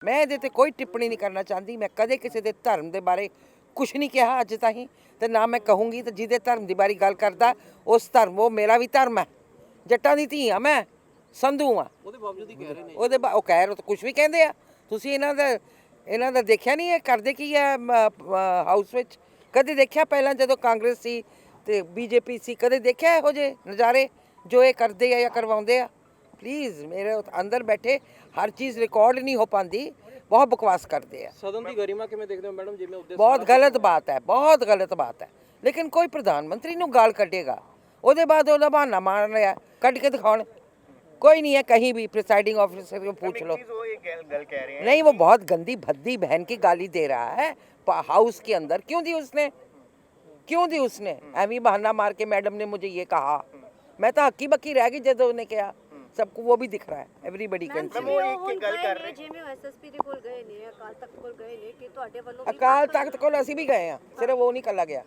मैं ਇਹਦੇ ਤੇ ਕੋਈ ਟਿੱਪਣੀ ਨਹੀਂ ਕਰਨਾ ਚਾਹੁੰਦੀ। ਮੈਂ ਕਦੇ ਕਿਸੇ ਦੇ ਧਰਮ ਦੇ ਬਾਰੇ ਕੁਝ ਨਹੀਂ ਕਿਹਾ ਅੱਜ ਤਾਈਂ, ਤੇ ਨਾ ਮੈਂ ਕਹੂੰਗੀ। ਤੇ ਜਿਹਦੇ ਧਰਮ ਦੀ ਬਾਰੇ ਗੱਲ ਕਰਦਾ ਉਸ ਧਰਮ, ਉਹ ਮੇਰਾ ਵੀ ਧਰਮ ਹੈ। ਜੱਟਾਂ ਦੀ ਧੀ ਆ ਮੈਂ, ਸੰਧੂ ਆ। ਉਹਦੇ ਬਾਵਜੂਦ ਹੀ ਕਹਿ ਰਹੇ ਨੇ ਉਹ ਕਹਿ ਰਹੇ, ਕੁਝ ਵੀ ਕਹਿੰਦੇ ਆ। ਤੁਸੀਂ ਇਹਨਾਂ ਦਾ ਦੇਖਿਆ ਨਹੀਂ ਇਹ ਕਰਦੇ ਕੀ ਹੈ ਹਾਊਸ ਵਿੱਚ? ਕਦੇ ਦੇਖਿਆ ਪਹਿਲਾਂ ਜਦੋਂ ਕਾਂਗਰਸ ਸੀ ਤੇ ਬੀਜੇਪੀ ਸੀ, ਕਦੇ ਦੇਖਿਆ ਇਹੋ ਜਿਹੇ ਨਜ਼ਾਰੇ ਜੋ ਇਹ ਕਰਦੇ ਆ ਜਾਂ ਕਰਵਾਉਂਦੇ ਆ? प्लीज़ मेरे अंदर बैठे हर चीज़ रिकॉर्ड नहीं हो पाती, बहुत बकवास करते हैं। सदन की गरिमा किवें देखदे हो मैडम? जिवें उद्देश बहुत गलत बात है, बहुत गलत बात है। लेकिन कोई प्रधानमंत्री नूं गाल कटेगा, ਉਹਦੇ ਬਾਅਦ ਉਹਦਾ ਬਹਾਨਾ ਮਾਰ ਰਿਹਾ, ਕੱਢ ਕੇ ਦਿਖਾਉਣ। कोई नहीं है कहीं भी, प्रिसाइडिंग ऑफिसर को पूछ लो। नहीं, वो बहुत गंदी भद्दी बहन की गाली दे रहा है हाउस के अंदर। क्यों दी उसने? एवं बहाना मार के मैडम ने मुझे ये कहा, मैं तो हक्की बक्की रह गई जब उन्हें कहा। सबको वो भी दिख रहा है, everybody can see. Akal Takht ਕੋਲ ਅਸੀਂ ਵੀ ਗਏ ਆ, ਸਿਰਫ ਉਹ ਨਹੀਂ ਕੱਲਾ ਗਿਆ।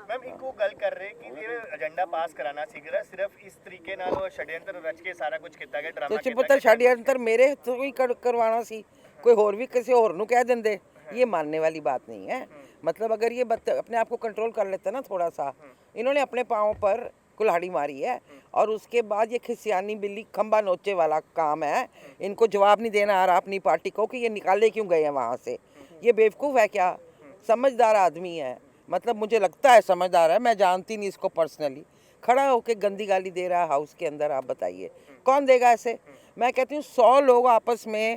ਮੈਮ ਇੱਕੋ ਗੱਲ ਕਰ ਰਹੇ ਕਿ ਇਹ ਏਜੰਡਾ ਪਾਸ ਕਰਾਣਾ ਸੀਗਾ, ਸਿਰਫ ਇਸ ਤਰੀਕੇ ਨਾਲ ਉਹ ਛੜਯੰਤਰ ਰਚ ਕੇ ਸਾਰਾ ਕੁਝ ਕੀਤਾ ਗਿਆ, ਡਰਾਮਾ ਤੁਸੀਂ ਪੁੱਤਰ ਛੜਯੰਤਰ ਮੇਰੇ ਹੱਥੋਂ ਹੀ ਕਰਵਾਉਣਾ ਸੀ, ਕੋਈ ਹੋਰ ਵੀ ਕਿਸੇ ਹੋਰ ਨੂੰ ਕਹਿ ਦਿੰਦੇ। ये मानने वाली बात नहीं है। मतलब अगर ये अपने आप को कंट्रोल कर लेते ना थोड़ा सा। इन्होंने अपने पाँव पर कुल्हाड़ी मारी है और उसके बाद ये खिसियानी बिल्ली खंबा नोचे वाला काम है। इनको जवाब नहीं देना आ रहा अपनी पार्टी को कि ये निकाले क्यों गए हैं वहाँ से। ये बेवकूफ़ है क्या? समझदार आदमी है, मतलब मुझे लगता है समझदार है, मैं जानती नहीं इसको पर्सनली। खड़ा होकर गंदी गाली दे रहा है हाउस के अंदर। आप बताइए कौन देगा ऐसे? मैं कहती हूँ 100 लोग आपस में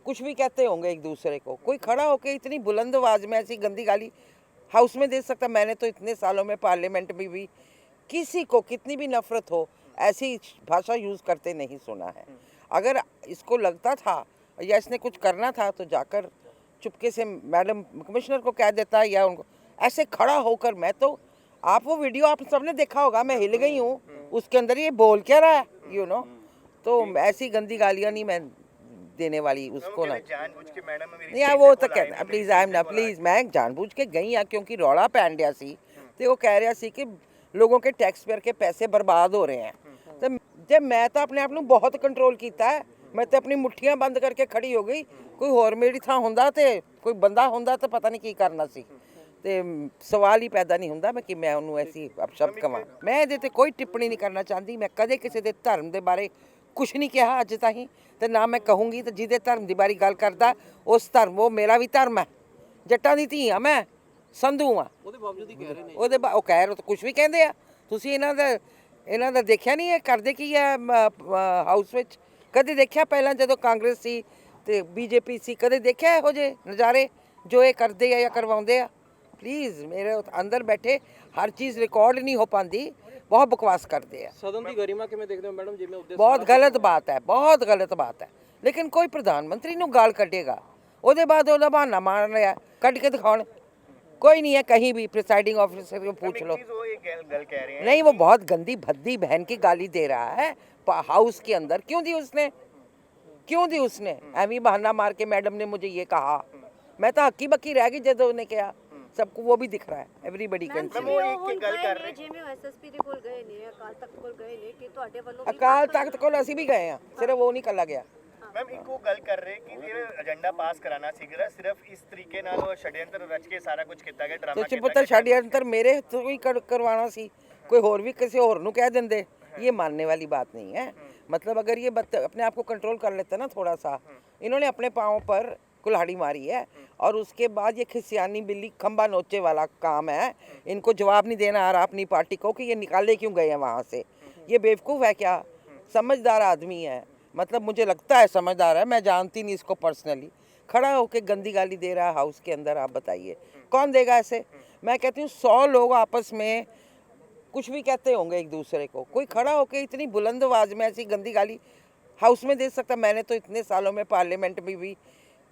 कुछ भी कहते होंगे एक दूसरे को, कोई खड़ा होकर इतनी बुलंद आवाज़ में ऐसी गंदी गाली हाउस में दे सकता? मैंने तो इतने सालों में पार्लियामेंट में भी किसी को कितनी भी नफरत हो ऐसी भाषा यूज़ करते नहीं सुना है। अगर इसको लगता था या इसने कुछ करना था तो जाकर चुपके से मैडम कमिश्नर को कह देता, या उनको ऐसे खड़ा होकर। मैं तो आप वो वीडियो आप सबने देखा होगा, मैं हिल गई हूँ उसके अंदर। ये बोल क्या रहा है तो ऐसी गंदी गालियाँ नहीं मैं देने वाली उसको ना। नहीं वो तो कहना प्लीज़ आई एम ना प्लीज़, मैं जानबूझ के गई हाँ क्योंकि रौला पैन दिया सी ते वो कह रहा सी कि लोगों के टैक्स पेयर के पैसे बर्बाद हो रहे हैं। तो जब मैं तो अपने आप को बहुत कंट्रोल किया है, मैं तो अपनी मुठ्ठियाँ बंद करके खड़ी हो गई। कोई होर मेरी थां हुंदा ते कोई बंदा हुंदा तो पता नहीं की करना सी। ਤੇ ਸਵਾਲ ਹੀ ਪੈਦਾ ਨਹੀਂ ਹੁੰਦਾ ਮੈਂ ਕਿ ਮੈਂ ਉਹਨੂੰ ਐਸੀ ਅਪਸ਼ਬਦ ਕਵਾਂ। ਮੈਂ ਇਹਦੇ ਤੇ ਕੋਈ ਟਿੱਪਣੀ ਨਹੀਂ ਕਰਨਾ ਚਾਹੁੰਦੀ। ਮੈਂ ਕਦੇ ਕਿਸੇ ਦੇ ਧਰਮ ਦੇ ਬਾਰੇ ਕੁਝ ਨਹੀਂ ਕਿਹਾ ਅੱਜ ਤਾਈਂ, ਤੇ ਨਾ ਮੈਂ ਕਹੂੰਗੀ। ਤੇ ਜਿਹਦੇ ਧਰਮ ਦੀ ਬਾਰੇ ਗੱਲ ਕਰਦਾ ਉਸ ਧਰਮ, ਉਹ ਮੇਰਾ ਵੀ ਧਰਮ ਹੈ। ਜੱਟਾਂ ਦੀ ਧੀ ਆ ਮੈਂ, ਸੰਧੂ ਆ। ਉਹਦੇ ਬਾਵਜੂਦ ਹੀ ਕਹਿ ਰਹੇ ਨੇ ਉਹ ਕਹਿ ਰਹੇ, ਕੁਝ ਵੀ ਕਹਿੰਦੇ ਆ। ਤੁਸੀਂ ਇਹਨਾਂ ਦਾ ਦੇਖਿਆ ਨਹੀਂ ਇਹ ਕਰਦੇ ਕੀ ਹੈ ਹਾਊਸ ਵਿੱਚ? ਕਦੇ ਦੇਖਿਆ ਪਹਿਲਾਂ ਜਦੋਂ ਕਾਂਗਰਸ ਸੀ ਤੇ ਬੀਜੇਪੀ ਸੀ, ਕਦੇ ਦੇਖਿਆ ਇਹੋ ਜਿਹੇ ਨਜ਼ਾਰੇ ਜੋ ਇਹ ਕਰਦੇ ਆ ਜਾਂ ਕਰਵਾਉਂਦੇ ਆ? प्लीज़ मेरे अंदर बैठे हर चीज़ रिकॉर्ड नहीं हो पाती, बहुत बकवास करते हैं। सदन की गरिमा किवें देखदे हो मैडम? जिवें उद्देश बहुत गलत बात है, बहुत गलत बात है। लेकिन कोई प्रधानमंत्री नूं गाल कटेगा, ਉਹਦੇ ਬਾਅਦ ਉਹਦਾ ਬਹਾਨਾ ਮਾਰ ਰਿਹਾ, ਕੱਢ ਕੇ ਦਿਖਾਉਣ। कोई नहीं है कहीं भी, प्रिसाइडिंग ऑफिसर को पूछ लो। नहीं, वो बहुत गंदी भद्दी बहन की गाली दे रहा है हाउस के अंदर। क्यों दी उसने? एवं बहाना मार के मैडम ने मुझे ये कहा, मैं तो हक्की बक्की रह गई जब उन्हें कहा। सबको वो भी दिख रहा है, everybody can see. Akal Takht ਕੋਲ ਅਸੀਂ ਵੀ ਗਏ ਆ, ਸਿਰਫ ਉਹ ਨਹੀਂ ਕੱਲਾ ਗਿਆ। ਮੈਮ ਇੱਕੋ ਗੱਲ ਕਰ ਰਹੇ ਕਿ ਇਹ ਏਜੰਡਾ ਪਾਸ ਕਰਾਣਾ ਸੀਗਾ, ਸਿਰਫ ਇਸ ਤਰੀਕੇ ਨਾਲ ਉਹ ਛੜਯੰਤਰ ਰਚ ਕੇ ਸਾਰਾ ਕੁਝ ਕੀਤਾ ਗਿਆ, ਡਰਾਮਾ ਤੁਸੀਂ ਪੁੱਤਰ ਛੜਯੰਤਰ ਮੇਰੇ ਹੱਥੋਂ ਹੀ ਕਰਵਾਉਣਾ ਸੀ, ਕੋਈ ਹੋਰ ਵੀ ਕਿਸੇ ਹੋਰ ਨੂੰ ਕਹਿ ਦਿੰਦੇ। ये मानने वाली बात नहीं है। मतलब अगर ये अपने आप को कंट्रोल कर लेते ना थोड़ा सा। इन्होंने अपने पाँव पर कुल्हाड़ी मारी है और उसके बाद ये खिसियानी बिल्ली खंबा नोचे वाला काम है। इनको जवाब नहीं देना आ रहा अपनी पार्टी को कि ये निकाले क्यों गए हैं वहाँ से। ये बेवकूफ़ है क्या? समझदार आदमी है, मतलब मुझे लगता है समझदार है, मैं जानती नहीं इसको पर्सनली। खड़ा होकर गंदी गाली दे रहा है हाउस के अंदर। आप बताइए कौन देगा ऐसे? मैं कहती हूँ 100 लोग आपस में कुछ भी कहते होंगे एक दूसरे को, कोई खड़ा होकर इतनी बुलंद आवाज़ में ऐसी गंदी गाली हाउस में दे सकता? मैंने तो इतने सालों में पार्लियामेंट में भी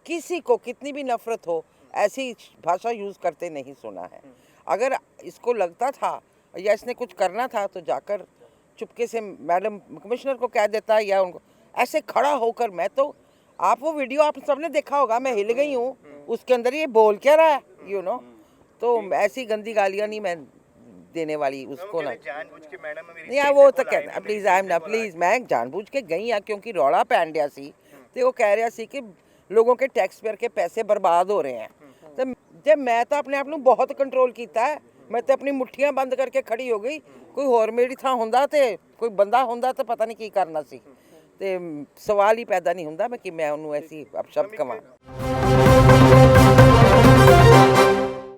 किसी को कितनी भी नफरत हो ऐसी भाषा यूज़ करते नहीं सुना है। अगर इसको लगता था या इसने कुछ करना था तो जाकर चुपके से मैडम कमिश्नर को कह देता, या उनको ऐसे खड़ा होकर। मैं तो आप वो वीडियो आप सबने देखा होगा, मैं हिल गई हूँ उसके अंदर। ये बोल क्या रहा है तो ऐसी गंदी गालियाँ नहीं मैं देने वाली उसको ना। नहीं वो तो कहना प्लीज़ आई एम ना प्लीज़, मैं जानबूझ के गई हाँ क्योंकि रौला पैन दिया सी ते वो कह रहा सी कि लोगों के टैक्स पेयर के पैसे बर्बाद हो रहे हैं। तो जब मैं तो अपने आप ਨੂੰ बहुत कंट्रोल किया है, मैं तो अपनी मुट्ठियां बंद करके खड़ी हो गई। कोई होर मेरी ਥਾਂ ਹੁੰਦਾ ਤੇ ਕੋਈ ਬੰਦਾ ਹੁੰਦਾ ਤਾਂ ਪਤਾ ਨਹੀਂ ਕੀ ਕਰਨਾ ਸੀ। ਤੇ ਸਵਾਲ ਹੀ ਪੈਦਾ ਨਹੀਂ ਹੁੰਦਾ ਮੈਂ ਕਿ ਮੈਂ ਉਹਨੂੰ ਐਸੀ ਅਪਸ਼ਬਦ ਕਵਾਂ।